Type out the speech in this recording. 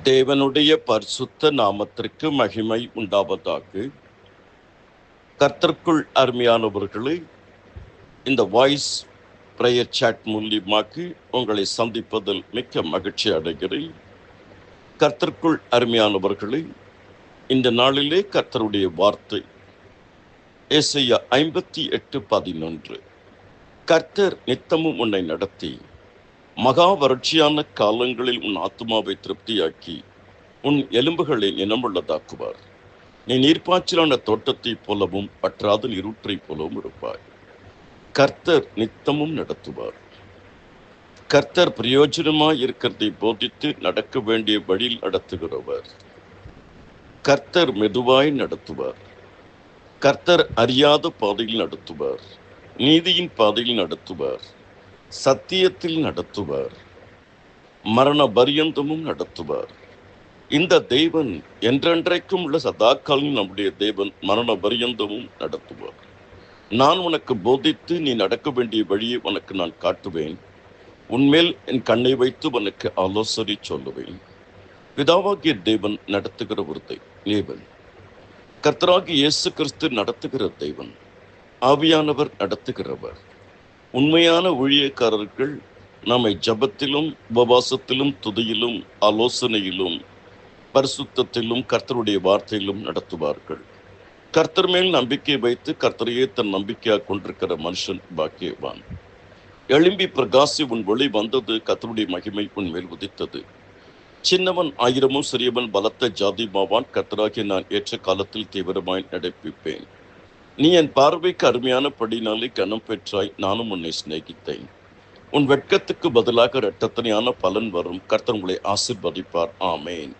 தேவனுடைய பரிசுத்த நாமத்திற்கு மகிமை உண்டாவதாக. கர்த்தருக்குள் அருமையானவர்களே, இந்த வாய்ஸ் பிரேயர் சாட் மூலியமாக உங்களை சந்திப்பதில் மிக்க மகிழ்ச்சி அடைகிறேன். கர்த்தருக்குள் அருமையானவர்களே, இந்த நாளிலே கர்த்தருடைய வார்த்தை ஏசாயா 58:11. கர்த்தர் நித்தமும் உன்னை நடத்தி மகா வறட்சியான காலங்களில் உன் ஆத்துமாவை திருப்தியாக்கி உன் எலும்புகளை இனமுள்ளதாக்குவார். நீ நீர்ப்பாய்ச்சலான தோட்டத்தைப் போலவும் பற்றாத நீரூற்றைப் போலவும் இருப்பாய். கர்த்தர் நித்தமும் நடத்துவார். கர்த்தர் பிரயோஜனமாய் இருக்கிறதை போதித்து நடக்க வேண்டிய வழியில் நடத்துகிறவர். கர்த்தர் மெதுவாய் நடத்துவார். கர்த்தர் அறியாத பாதையில் நடத்துவார். நீதியின் பாதையில் நடத்துவார். சத்தியத்தில் நடத்துவார். மரண பரியந்தமும் நடத்துவார். இந்த தேவன் என்றென்றைக்கும் உள்ள சதாக்காலில் நம்முடைய தேவன் மரண பரியந்தமும் நடத்துவார். நான் உனக்கு போதித்து நீ நடக்க வேண்டிய வழியை உனக்கு நான் காட்டுவேன். உன்மேல் என் கண்ணை வைத்து உனக்கு ஆலோசனை சொல்லுவேன். பிதாவாகிய தேவன் நடத்துகிற ஒரு தேவன். கர்த்தராகிய இயேசு கிறிஸ்து நடத்துகிற தேவன். ஆவியானவர் நடத்துகிறவர். உண்மையான ஊழியக்காரர்கள் நம்மை ஜபத்திலும் உபவாசத்திலும் துதியிலும் ஆலோசனையிலும் பரிசுத்தத்திலும் கர்த்தருடைய வார்த்தையிலும் நடத்துவார்கள். கர்த்தர் மேல் நம்பிக்கை வைத்து கர்த்தரையே தன் நம்பிக்கையாக கொண்டிருக்கிற மனுஷன் பாக்கியவான். எழும்பி பிரகாசி உன் ஒளி வந்தது, கர்த்தருடைய மகிமை உன் மேல் உதித்தது. சின்னவன் ஆயிரமும் சிறியவன் பலத்த ஜாதிமாவான், கர்த்தராகிய நான் ஏற்ற காலத்தில் தீவிரமாய் நடப்பிப்பேன். நீ என் பார்வைக்கு அருமையான படினாலே கனம் பெற்றாய், நானும் உன்னை சிநேகித்தேன். உன் வெட்கத்துக்கு பதிலாக இரட்டத்தனையான பலன் வரும். கர்த்தர் உங்களை ஆசீர்வதிப்பார். ஆமேன்.